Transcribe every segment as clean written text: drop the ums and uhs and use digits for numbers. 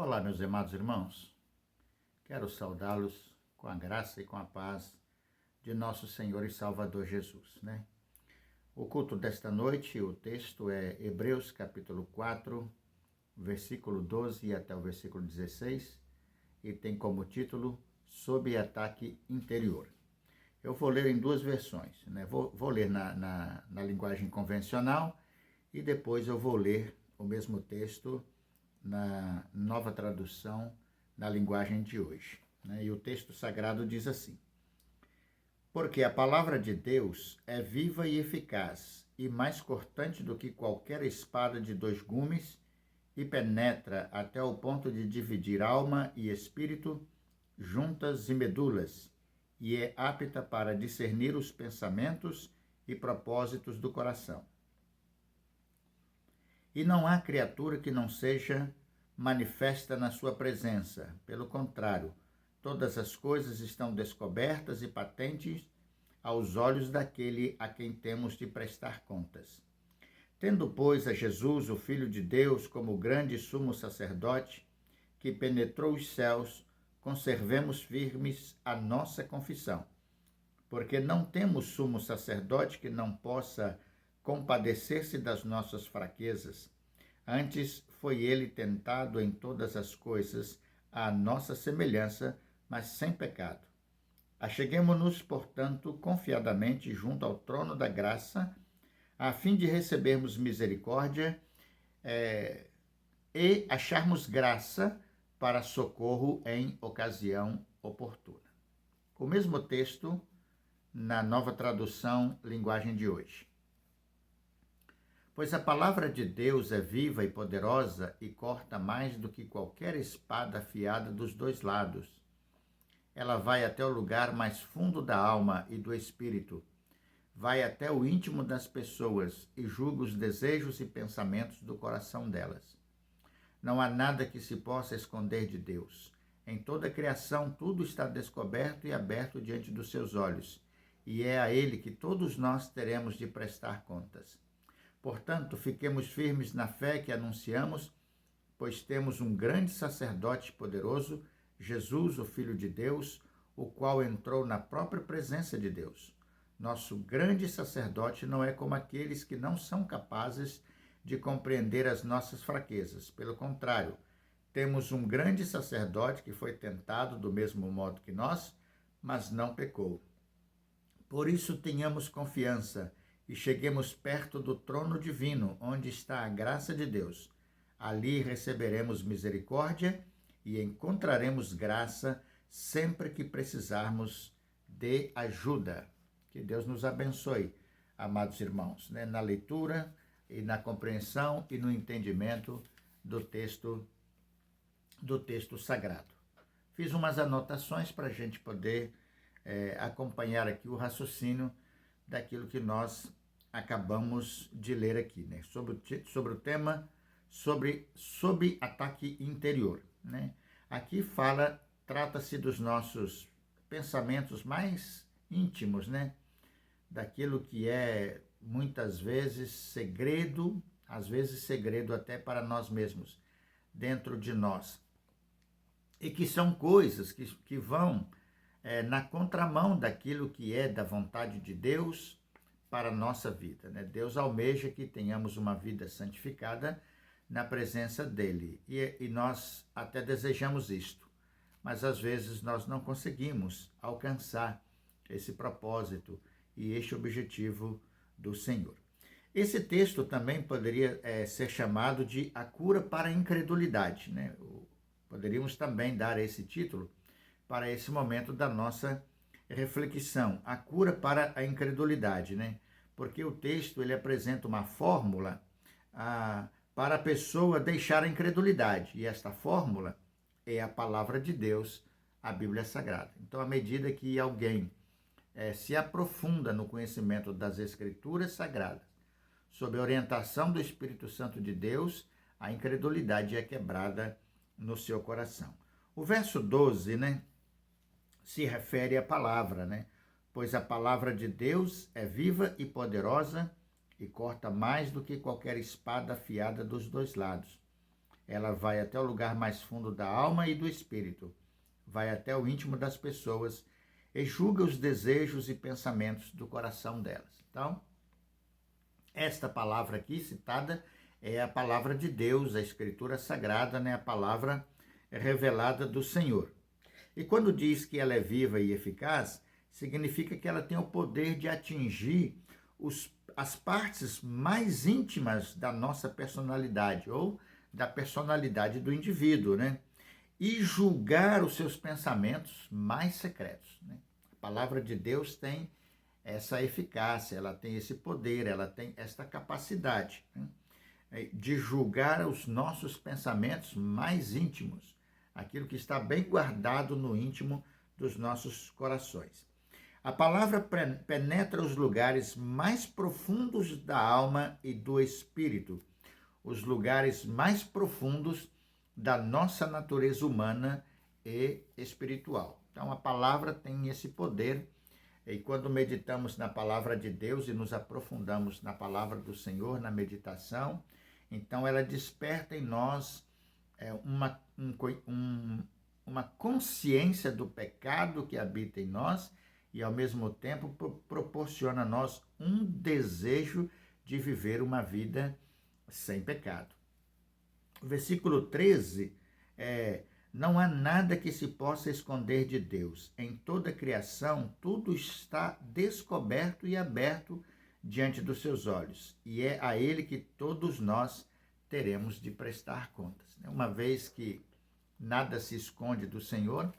Olá, meus amados irmãos. Quero saudá-los com a graça e com a paz de nosso Senhor e Salvador Jesus, O culto desta noite, o texto é Hebreus capítulo 4, versículo 12 até o versículo 16, e tem como título Sob Ataque Interior. Eu vou ler em duas versões, Vou ler na linguagem convencional e depois eu vou ler o mesmo texto na nova tradução na linguagem de hoje. E o texto sagrado diz assim: Porque a palavra de Deus é viva e eficaz, e mais cortante do que qualquer espada de dois gumes, e penetra até o ponto de dividir alma e espírito, juntas e medulas, e é apta para discernir os pensamentos e propósitos do coração. E não há criatura que não seja manifesta na sua presença. Pelo contrário, todas as coisas estão descobertas e patentes aos olhos daquele a quem temos de prestar contas. Tendo, pois, a Jesus, o Filho de Deus, como grande sumo sacerdote, que penetrou os céus, conservemos firmes a nossa confissão. Porque não temos sumo sacerdote que não possa compadecer-se das nossas fraquezas. Antes foi ele tentado em todas as coisas, à nossa semelhança, mas sem pecado. Acheguemo-nos, portanto, confiadamente junto ao trono da graça, a fim de recebermos misericórdia e acharmos graça para socorro em ocasião oportuna. O mesmo texto na nova tradução, linguagem de hoje. Pois a palavra de Deus é viva e poderosa e corta mais do que qualquer espada afiada dos dois lados. Ela vai até o lugar mais fundo da alma e do espírito, vai até o íntimo das pessoas e julga os desejos e pensamentos do coração delas. Não há nada que se possa esconder de Deus. Em toda a criação, tudo está descoberto e aberto diante dos seus olhos, e é a Ele que todos nós teremos de prestar contas. Portanto, fiquemos firmes na fé que anunciamos, pois temos um grande sacerdote poderoso, Jesus, o Filho de Deus, o qual entrou na própria presença de Deus. Nosso grande sacerdote não é como aqueles que não são capazes de compreender as nossas fraquezas. Pelo contrário, temos um grande sacerdote que foi tentado do mesmo modo que nós, mas não pecou. Por isso tenhamos confiança e cheguemos perto do trono divino, onde está a graça de Deus. Ali receberemos misericórdia e encontraremos graça sempre que precisarmos de ajuda. Que Deus nos abençoe, amados irmãos, na leitura e na compreensão e no entendimento do texto sagrado. Fiz umas anotações para a gente poder acompanhar aqui o raciocínio daquilo que nós acabamos de ler aqui, sobre o tema sob ataque interior. Aqui trata-se dos nossos pensamentos mais íntimos, daquilo que é muitas vezes segredo, às vezes segredo até para nós mesmos, dentro de nós. E que são coisas que vão na contramão daquilo que é da vontade de Deus para a nossa vida. Deus almeja que tenhamos uma vida santificada na presença dele. E nós até desejamos isto, mas às vezes nós não conseguimos alcançar esse propósito e este objetivo do Senhor. Esse texto também poderia ser chamado de a cura para a incredulidade. Poderíamos também dar esse título para esse momento da nossa reflexão, a cura para a incredulidade, Porque o texto ele apresenta uma fórmula para a pessoa deixar a incredulidade, e esta fórmula é a palavra de Deus, a Bíblia Sagrada. Então, à medida que alguém se aprofunda no conhecimento das Escrituras Sagradas, sob a orientação do Espírito Santo de Deus, a incredulidade é quebrada no seu coração. O verso 12, se refere à palavra, Pois a palavra de Deus é viva e poderosa e corta mais do que qualquer espada afiada dos dois lados. ela vai até o lugar mais fundo da alma e do espírito, vai até o íntimo das pessoas e julga os desejos e pensamentos do coração delas. Então, esta palavra aqui citada é a palavra de Deus, a Escritura Sagrada, né? A palavra revelada do Senhor. E quando diz que ela é viva e eficaz, significa que ela tem o poder de atingir as partes mais íntimas da nossa personalidade, ou da personalidade do indivíduo, né? E julgar os seus pensamentos mais secretos, né? A palavra de Deus tem essa eficácia, ela tem esse poder, ela tem esta capacidade, né, de julgar os nossos pensamentos mais íntimos, aquilo que está bem guardado no íntimo dos nossos corações. A palavra penetra os lugares mais profundos da alma e do espírito, os lugares mais profundos da nossa natureza humana e espiritual. Então, a palavra tem esse poder. E quando meditamos na palavra de Deus e nos aprofundamos na palavra do Senhor, na meditação, então ela desperta em nós uma consciência do pecado que habita em nós e, ao mesmo tempo, proporciona a nós um desejo de viver uma vida sem pecado. O versículo 13 não há nada que se possa esconder de Deus. Em toda a criação, tudo está descoberto e aberto diante dos seus olhos. E é a Ele que todos nós teremos de prestar contas. Uma vez que nada se esconde do Senhor,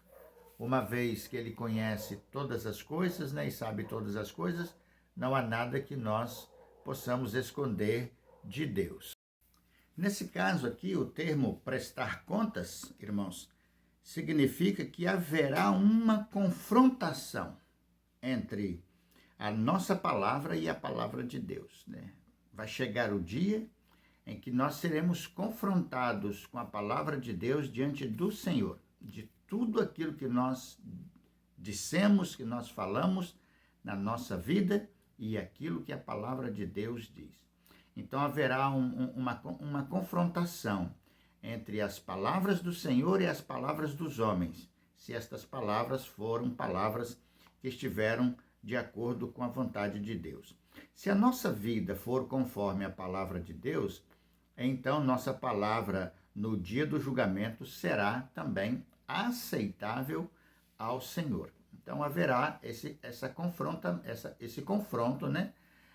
uma vez que Ele conhece todas as coisas, né, e sabe todas as coisas, não há nada que nós possamos esconder de Deus. Nesse caso aqui, o termo prestar contas, irmãos, significa que haverá uma confrontação entre a nossa palavra e a palavra de Deus, né? Vai chegar o dia em que nós seremos confrontados com a palavra de Deus diante do Senhor, de tudo aquilo que nós dissemos, que nós falamos na nossa vida e aquilo que a palavra de Deus diz. Então haverá uma confrontação entre as palavras do Senhor e as palavras dos homens, se estas palavras foram palavras que estiveram de acordo com a vontade de Deus. Se a nossa vida for conforme a palavra de Deus, então nossa palavra no dia do julgamento será também aceitável ao Senhor. Então haverá esse confronto, né,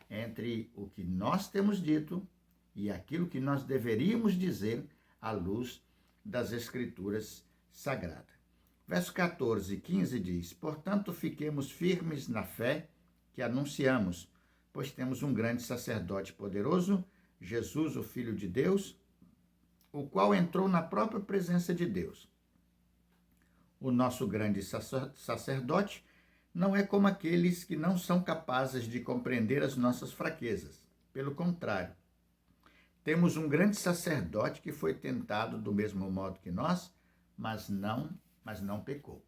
entre o que nós temos dito e aquilo que nós deveríamos dizer à luz das Escrituras Sagradas. Verso 14 e 15 diz: portanto, fiquemos firmes na fé que anunciamos, pois temos um grande sacerdote poderoso, Jesus, o Filho de Deus, o qual entrou na própria presença de Deus. O nosso grande sacerdote não é como aqueles que não são capazes de compreender as nossas fraquezas. Pelo contrário, temos um grande sacerdote que foi tentado do mesmo modo que nós, mas não pecou.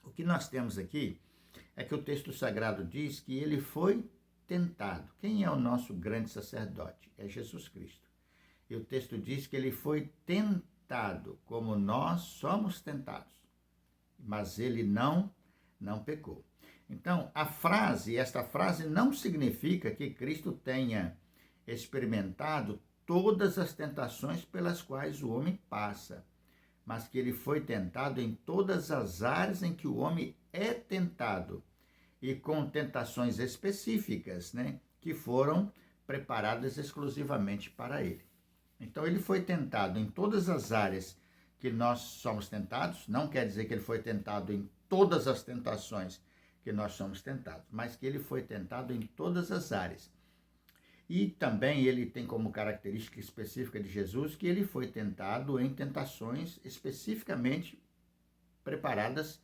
O que nós temos aqui é que o texto sagrado diz que ele foi tentado. Quem é o nosso grande sacerdote? É Jesus Cristo. E o texto diz que ele foi tentado como nós somos tentados, mas ele não pecou. Então, esta frase não significa que Cristo tenha experimentado todas as tentações pelas quais o homem passa, mas que ele foi tentado em todas as áreas em que o homem é tentado, e com tentações específicas, né, que foram preparadas exclusivamente para ele. Então, ele foi tentado em todas as áreas que nós somos tentados. Não quer dizer que ele foi tentado em todas as tentações que nós somos tentados, mas que ele foi tentado em todas as áreas. E também ele tem como característica específica de Jesus que ele foi tentado em tentações especificamente preparadas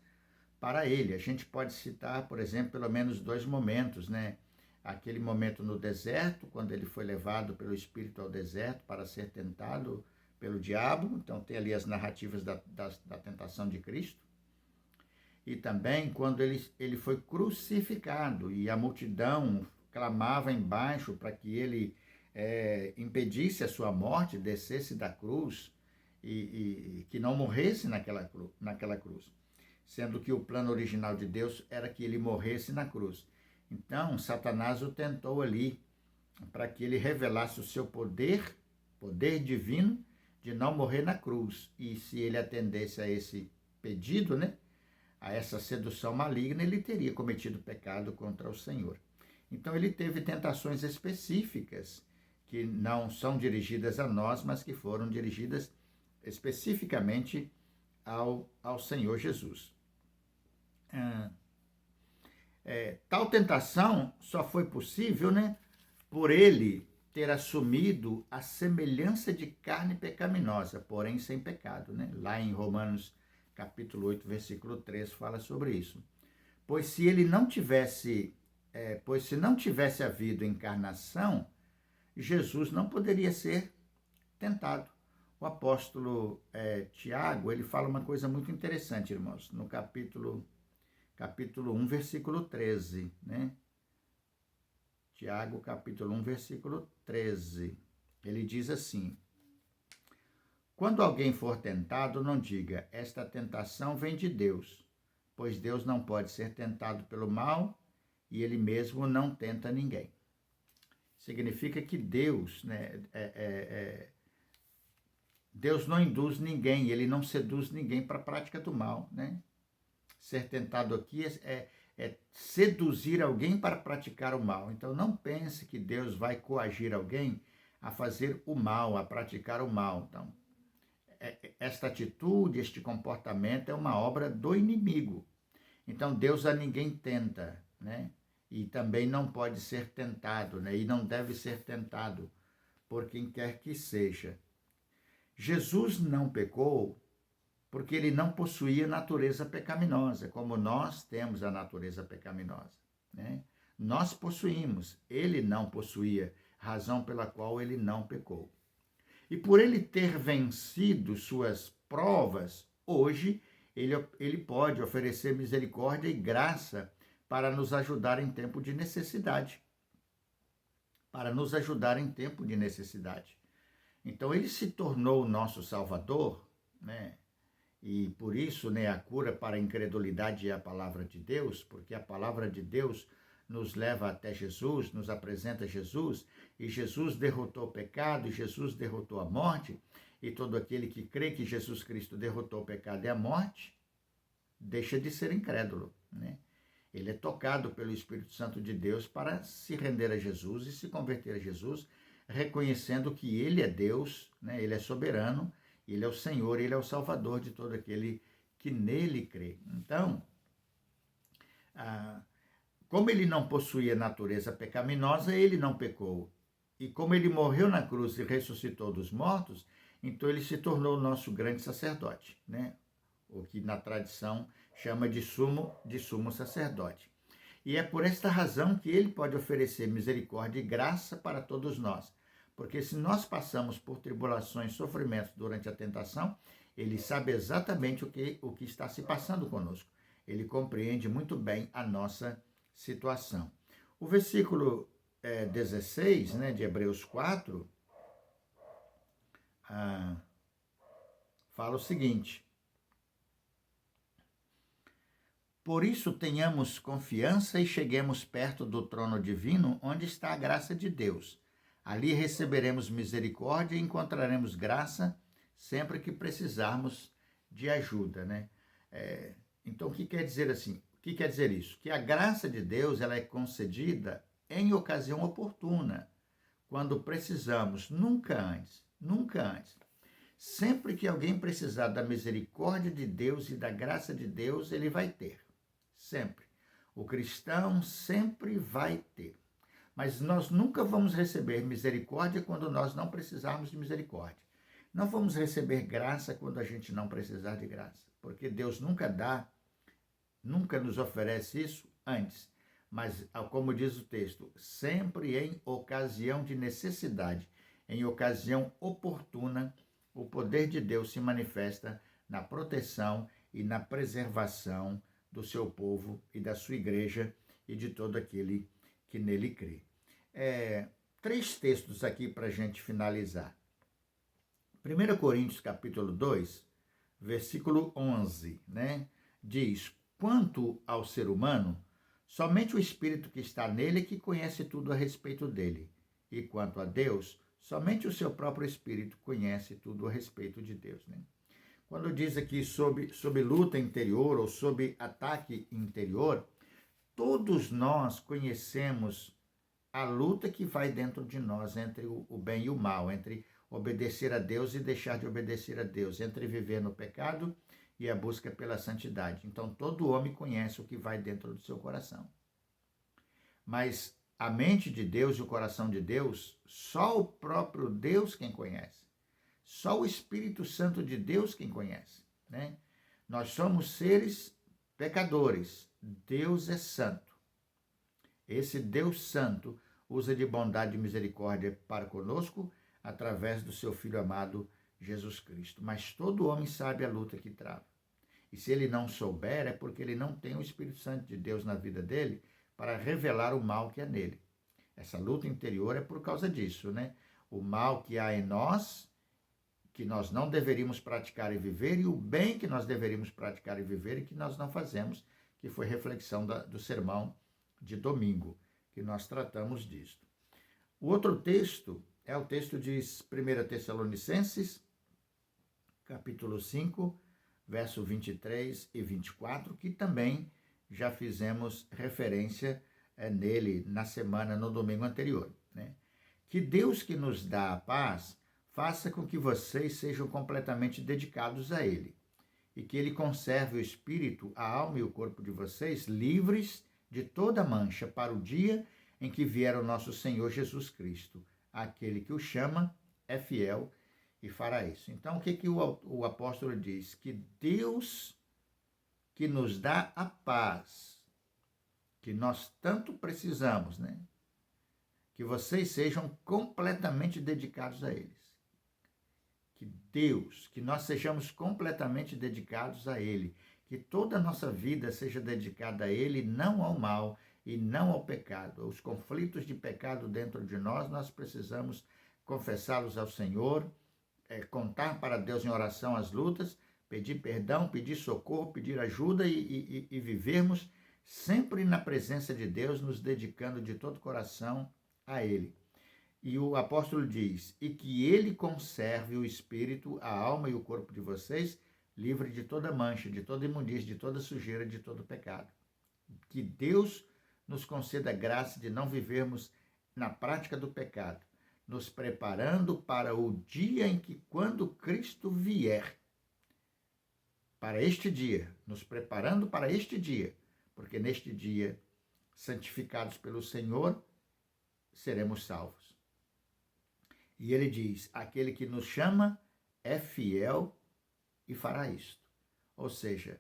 para ele. A gente pode citar, por exemplo, pelo menos 2 momentos, né? Aquele momento no deserto, quando ele foi levado pelo Espírito ao deserto para ser tentado pelo diabo. Então tem ali as narrativas da tentação de Cristo. E também quando ele foi crucificado e a multidão clamava embaixo para que ele impedisse a sua morte, descesse da cruz e que não morresse naquela cruz, sendo que o plano original de Deus era que ele morresse na cruz. Então, Satanás o tentou ali para que ele revelasse o seu poder divino de não morrer na cruz. E se ele atendesse a esse pedido, né, a essa sedução maligna, ele teria cometido pecado contra o Senhor. Então ele teve tentações específicas que não são dirigidas a nós, mas que foram dirigidas especificamente ao Senhor Jesus. Tal tentação só foi possível, né, por ele ter assumido a semelhança de carne pecaminosa, porém sem pecado, né? Lá em Romanos capítulo 8, versículo 3, fala sobre isso. Pois se não tivesse havido encarnação, Jesus não poderia ser tentado. O apóstolo Tiago, ele fala uma coisa muito interessante, irmãos, no capítulo 1, versículo 13, né? Tiago, capítulo 1, versículo 13. Ele diz assim: quando alguém for tentado, não diga, esta tentação vem de Deus, pois Deus não pode ser tentado pelo mal e ele mesmo não tenta ninguém. Significa que Deus, né, Deus não induz ninguém, ele não seduz ninguém para a prática do mal, né? Ser tentado aqui é seduzir alguém para praticar o mal. Então, não pense que Deus vai coagir alguém a fazer o mal, a praticar o mal. Então, esta atitude, este comportamento é uma obra do inimigo. Então, Deus a ninguém tenta, né? E também não pode ser tentado, né? E não deve ser tentado por quem quer que seja. Jesus não pecou porque ele não possuía natureza pecaminosa, como nós temos a natureza pecaminosa, né? Nós possuímos, ele não possuía, razão pela qual ele não pecou. E por ele ter vencido suas provas, hoje ele pode oferecer misericórdia e graça para nos ajudar em tempo de necessidade. Para nos ajudar em tempo de necessidade. Então ele se tornou o nosso Salvador, né? E por isso, né, a cura para a incredulidade é a palavra de Deus, porque a palavra de Deus nos leva até Jesus, nos apresenta Jesus, e Jesus derrotou o pecado, e Jesus derrotou a morte, e todo aquele que crê que Jesus Cristo derrotou o pecado e a morte, deixa de ser incrédulo, né? Ele é tocado pelo Espírito Santo de Deus para se render a Jesus e se converter a Jesus, reconhecendo que ele é Deus, né? Ele é soberano, ele é o Senhor, ele é o Salvador de todo aquele que nele crê. Então, como ele não possuía natureza pecaminosa, ele não pecou. E como ele morreu na cruz e ressuscitou dos mortos, então ele se tornou o nosso grande sacerdote, né? O que na tradição chama de sumo sacerdote. E é por esta razão que ele pode oferecer misericórdia e graça para todos nós. Porque se nós passamos por tribulações, sofrimentos durante a tentação, ele sabe exatamente o que está se passando conosco. Ele compreende muito bem a nossa situação. O versículo 16, né, de Hebreus 4, fala o seguinte: por isso tenhamos confiança e cheguemos perto do trono divino, onde está a graça de Deus. Ali receberemos misericórdia e encontraremos graça sempre que precisarmos de ajuda, né? Então, o que quer dizer assim? O que quer dizer isso? Que a graça de Deus ela é concedida em ocasião oportuna, quando precisamos, nunca antes, nunca antes. Sempre que alguém precisar da misericórdia de Deus e da graça de Deus, ele vai ter. Sempre. O cristão sempre vai ter. Mas nós nunca vamos receber misericórdia quando nós não precisarmos de misericórdia. Não vamos receber graça quando a gente não precisar de graça. Porque Deus nunca dá, nunca nos oferece isso antes. Mas, como diz o texto, sempre em ocasião de necessidade, em ocasião oportuna, o poder de Deus se manifesta na proteção e na preservação do seu povo e da sua igreja e de todo aquele que nele crê. 3 textos aqui para a gente finalizar. 1 Coríntios capítulo 2, versículo 11, né? Diz, quanto ao ser humano, somente o Espírito que está nele é que conhece tudo a respeito dele. E quanto a Deus, somente o seu próprio Espírito conhece tudo a respeito de Deus, né? Quando diz aqui sobre luta interior ou sobre ataque interior, todos nós conhecemos a luta que vai dentro de nós entre o bem e o mal, entre obedecer a Deus e deixar de obedecer a Deus, entre viver no pecado e a busca pela santidade. Então, todo homem conhece o que vai dentro do seu coração. Mas a mente de Deus e o coração de Deus, só o próprio Deus quem conhece. Só o Espírito Santo de Deus quem conhece, né? Nós somos seres pecadores. Deus é santo. Esse Deus santo usa de bondade e misericórdia para conosco através do seu Filho amado Jesus Cristo. Mas todo homem sabe a luta que trava. E se ele não souber, é porque ele não tem o Espírito Santo de Deus na vida dele para revelar o mal que há nele. Essa luta interior é por causa disso, né? O mal que há em nós, que nós não deveríamos praticar e viver, e o bem que nós deveríamos praticar e viver e que nós não fazemos, que foi reflexão do sermão de domingo, que nós tratamos disso. O outro texto é o texto de 1 Tessalonicenses, capítulo 5, verso 23 e 24, que também já fizemos referência nele na semana, no domingo anterior, né? Que Deus que nos dá a paz faça com que vocês sejam completamente dedicados a Ele e que Ele conserve o espírito, a alma e o corpo de vocês livres de toda mancha para o dia em que vier o nosso Senhor Jesus Cristo. Aquele que o chama é fiel e fará isso. Então, o que o apóstolo diz? Que Deus que nos dá a paz, que nós tanto precisamos, né? Que vocês sejam completamente dedicados a eles. Que Deus, que nós sejamos completamente dedicados a Ele, que toda a nossa vida seja dedicada a Ele, não ao mal e não ao pecado. Os conflitos de pecado dentro de nós, nós precisamos confessá-los ao Senhor, contar para Deus em oração as lutas, pedir perdão, pedir socorro, pedir ajuda e vivermos sempre na presença de Deus, nos dedicando de todo o coração a Ele. E o apóstolo diz, e que Ele conserve o espírito, a alma e o corpo de vocês livre de toda mancha, de toda imundície, de toda sujeira, de todo pecado. Que Deus nos conceda a graça de não vivermos na prática do pecado, nos preparando para o dia em que, quando Cristo vier, para este dia, nos preparando para este dia, porque neste dia, santificados pelo Senhor, seremos salvos. E ele diz, aquele que nos chama é fiel e fará isto. Ou seja,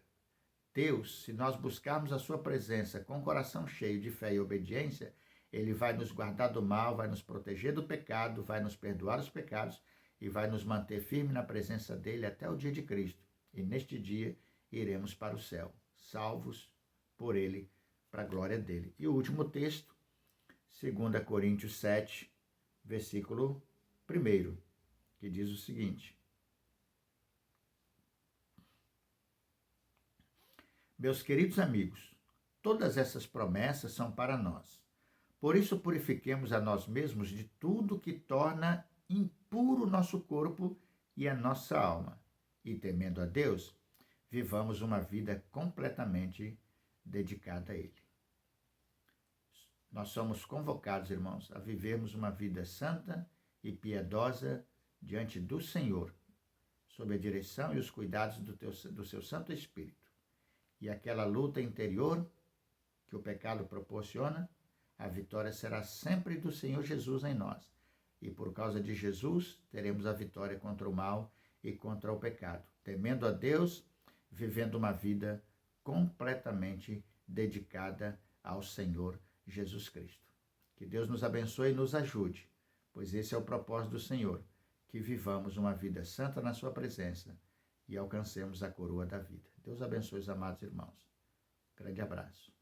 Deus, se nós buscarmos a sua presença com o coração cheio de fé e obediência, Ele vai nos guardar do mal, vai nos proteger do pecado, vai nos perdoar os pecados e vai nos manter firme na presença dEle até o dia de Cristo. E neste dia iremos para o céu, salvos por Ele, para a glória dEle. E o último texto, 2 Coríntios 7, versículo 1, que diz o seguinte: meus queridos amigos, todas essas promessas são para nós. Por isso, purifiquemos a nós mesmos de tudo que torna impuro o nosso corpo e a nossa alma. E, temendo a Deus, vivamos uma vida completamente dedicada a Ele. Nós somos convocados, irmãos, a vivermos uma vida santa e piedosa diante do Senhor, sob a direção e os cuidados do seu Santo Espírito. E aquela luta interior que o pecado proporciona, a vitória será sempre do Senhor Jesus em nós. E por causa de Jesus, teremos a vitória contra o mal e contra o pecado, temendo a Deus, vivendo uma vida completamente dedicada ao Senhor Jesus Cristo. Que Deus nos abençoe e nos ajude, pois esse é o propósito do Senhor, que vivamos uma vida santa na sua presença e alcancemos a coroa da vida. Deus abençoe os amados irmãos. Grande abraço.